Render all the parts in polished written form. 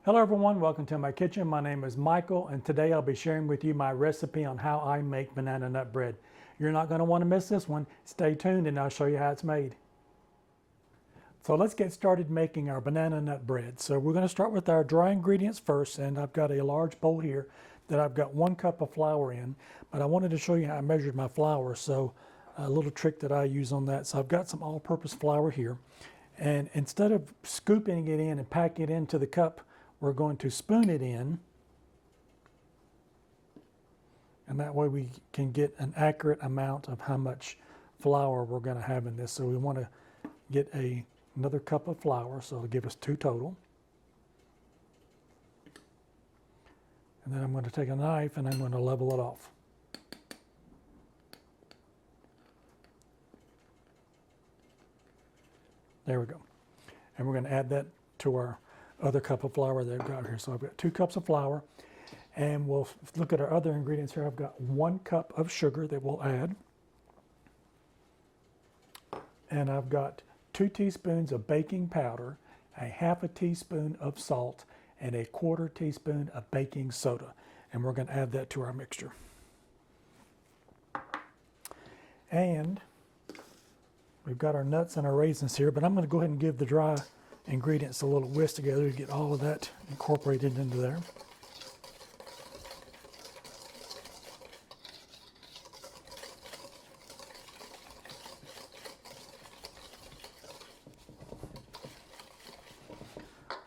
Hello everyone, welcome to my kitchen. My name is Michael and today I'll be sharing with you my recipe on how I make banana nut bread. You're not going to want to miss this one. Stay tuned and I'll show you how it's made. So let's get started making our banana nut bread. So we're going to start with our dry ingredients first, and I've got a large bowl here that I've got 1 cup of flour in, but I wanted to show you how I measured my flour, so a little trick that I use on that. So I've got some all-purpose flour here, and instead of scooping it in and packing it into the cup, we're going to spoon it in, and that way we can get an accurate amount of how much flour we're going to have in this. So we want to get another cup of flour, so it'll give us 2 total. And then I'm going to take a knife and I'm going to level it off. There we go. And we're going to add that to our other cup of flour that I've got here. So I've got 2 cups of flour, and we'll look at our other ingredients here. I've got 1 cup of sugar that we'll add, and I've got 2 teaspoons of baking powder, a half a teaspoon of salt, and a 1/4 teaspoon of baking soda. And we're going to add that to our mixture. And we've got our nuts and our raisins here, but I'm going to go ahead and give the dry ingredients a little whisk together to get all of that incorporated into there.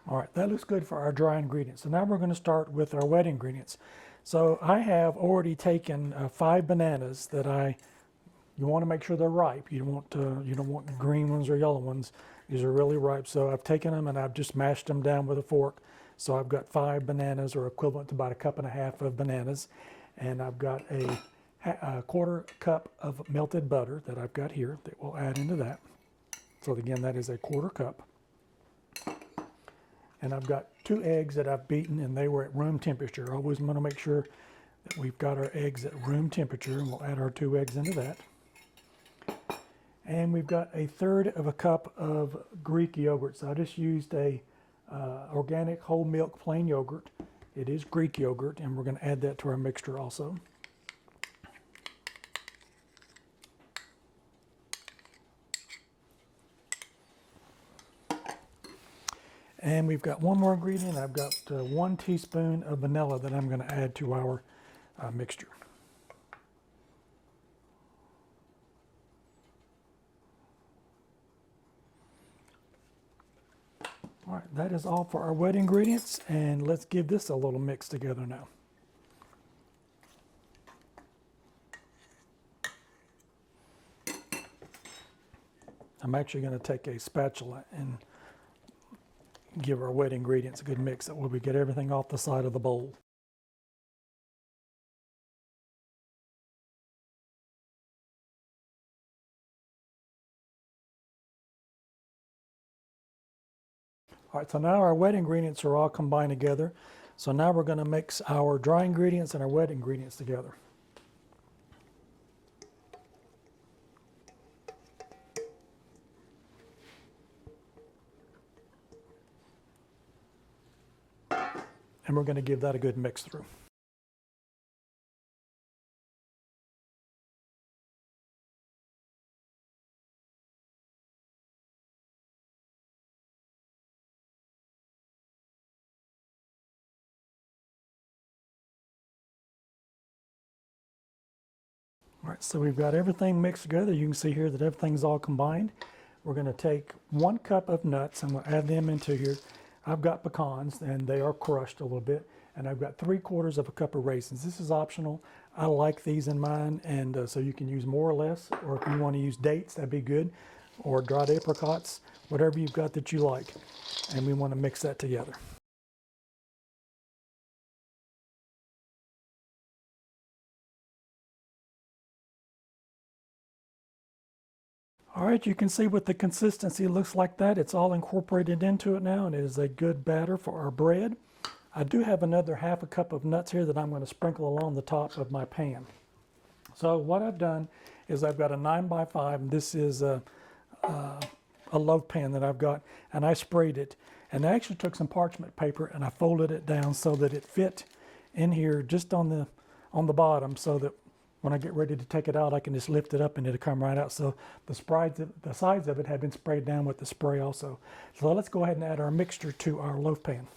All right, that looks good for our dry ingredients. So now we're going to start with our wet ingredients. So I have already taken 5 bananas that you want to make sure they're ripe. You don't want the green ones or yellow ones. These are really ripe. So I've taken them and I've just mashed them down with a fork. So I've got 5 bananas, or equivalent to about 1.5 cups of bananas. And I've got a 1/4 cup of melted butter that I've got here that we'll add into that. So again, that is a 1/4 cup. And I've got 2 eggs that I've beaten, and they were at room temperature. Always want to make sure that we've got our eggs at room temperature, and we'll add our 2 eggs into that. And we've got 1/3 cup of Greek yogurt. So I just used a organic whole milk plain yogurt. It is Greek yogurt, and we're going to add that to our mixture also. And we've got one more ingredient. I've got 1 teaspoon of vanilla that I'm going to add to our mixture. All right, that is all for our wet ingredients, and let's give this a little mix together now. I'm actually going to take a spatula and give our wet ingredients a good mix. That way we get everything off the side of the bowl. All right, so now our wet ingredients are all combined together. So now we're going to mix our dry ingredients and our wet ingredients together. And we're going to give that a good mix through. All right, so we've got everything mixed together. You can see here that everything's all combined. We're going to take 1 cup of nuts and we'll add them into here. I've got pecans, and they are crushed a little bit. And I've got 3/4 cup of raisins. This is optional. I like these in mine, and so you can use more or less, or if you want to use dates, that'd be good, or dried apricots, whatever you've got that you like. And we want to mix that together. All right, you can see what the consistency looks like that. It's all incorporated into it now, and it is a good batter for our bread. I do have another 1/2 cup of nuts here that I'm going to sprinkle along the top of my pan. So what I've done is I've got a 9x5, and this is a loaf pan that I've got, and I sprayed it. And I actually took some parchment paper and I folded it down so that it fit in here just on the bottom, so that when I get ready to take it out, I can just lift it up and it'll come right out. So the sides of it have been sprayed down with the spray also. So let's go ahead and add our mixture to our loaf pan.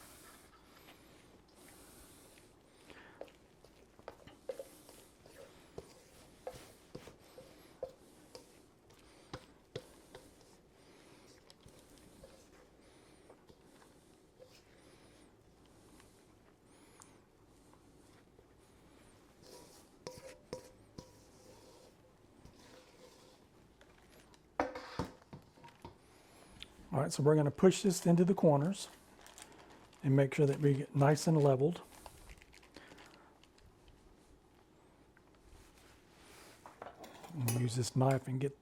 All right, so we're going to push this into the corners and make sure that we get nice and leveled. And use this knife and get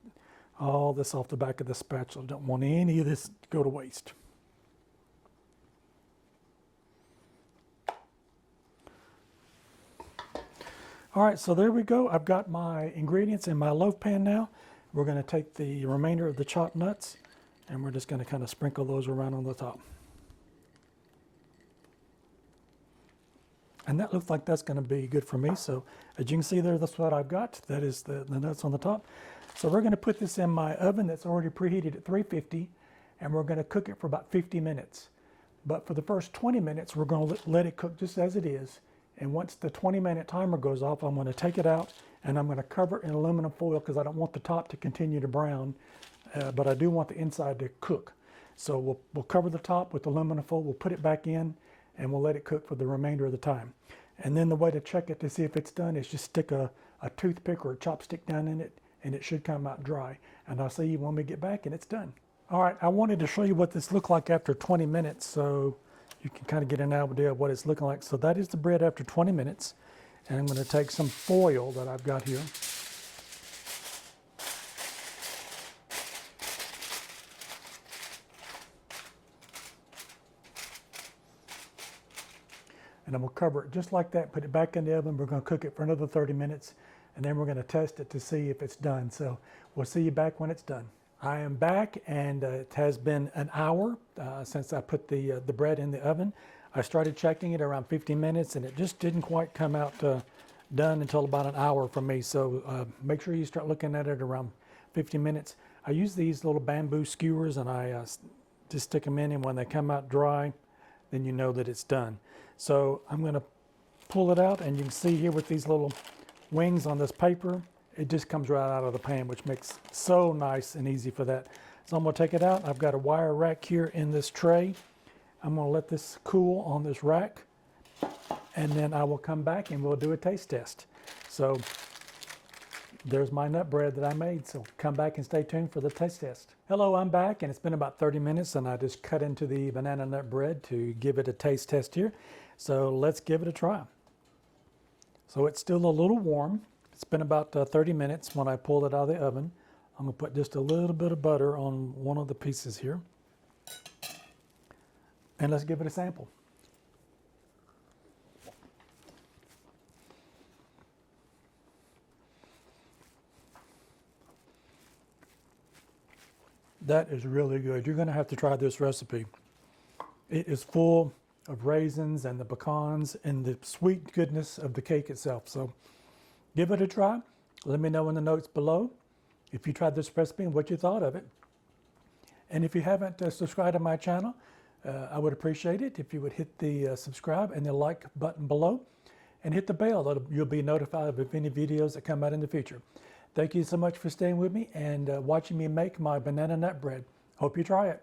all this off the back of the spatula. Don't want any of this to go to waste. All right, so there we go. I've got my ingredients in my loaf pan now. We're going to take the remainder of the chopped nuts and we're just going to kind of sprinkle those around on the top. And that looks like that's going to be good for me. So as you can see there, that's what I've got. That is the nuts on the top. So we're going to put this in my oven that's already preheated at 350, and we're going to cook it for about 50 minutes. But for the first 20 minutes, we're going to let it cook just as it is. And once the 20-minute timer goes off, I'm going to take it out and I'm going to cover it in aluminum foil because I don't want the top to continue to brown. But I do want the inside to cook. So we'll cover the top with aluminum foil, we'll put it back in, and we'll let it cook for the remainder of the time. And then the way to check it to see if it's done is just stick a toothpick or a chopstick down in it, and it should come out dry. And I'll see you when we get back and it's done. All right, I wanted to show you what this looked like after 20 minutes so you can kind of get an idea of what it's looking like. So that is the bread after 20 minutes. And I'm going to take some foil that I've got here. And I'm going to cover it just like that, put it back in the oven. We're going to cook it for another 30 minutes, and then we're going to test it to see if it's done. So we'll see you back when it's done. I am back, and it has been an hour since I put the bread in the oven. I started checking it around 50 minutes, and it just didn't quite come out done until about an hour for me. So make sure you start looking at it around 50 minutes. I use these little bamboo skewers, and I just stick them in, and when they come out dry, then you know that it's done. So I'm going to pull it out, and you can see here with these little wings on this paper, it just comes right out of the pan, which makes so nice and easy for that. So I'm going to take it out. I've got a wire rack here in this tray. I'm going to let this cool on this rack, and then I will come back and we'll do a taste test. So there's my nut bread that I made. So come back and stay tuned for the taste test. Hello, I'm back, and it's been about 30 minutes, and I just cut into the banana nut bread to give it a taste test here. So let's give it a try. So it's still a little warm. It's been about 30 minutes when I pulled it out of the oven. I'm going to put just a little bit of butter on one of the pieces here. And let's give it a sample. That is really good. You're going to have to try this recipe. It is full of raisins and the pecans and the sweet goodness of the cake itself. So give it a try. Let me know in the notes below if you tried this recipe and what you thought of it. And if you haven't subscribed to my channel, I would appreciate it if you would hit the subscribe and the like button below and hit the bell. You'll be notified of any videos that come out in the future. Thank you so much for staying with me and watching me make my banana nut bread. Hope you try it.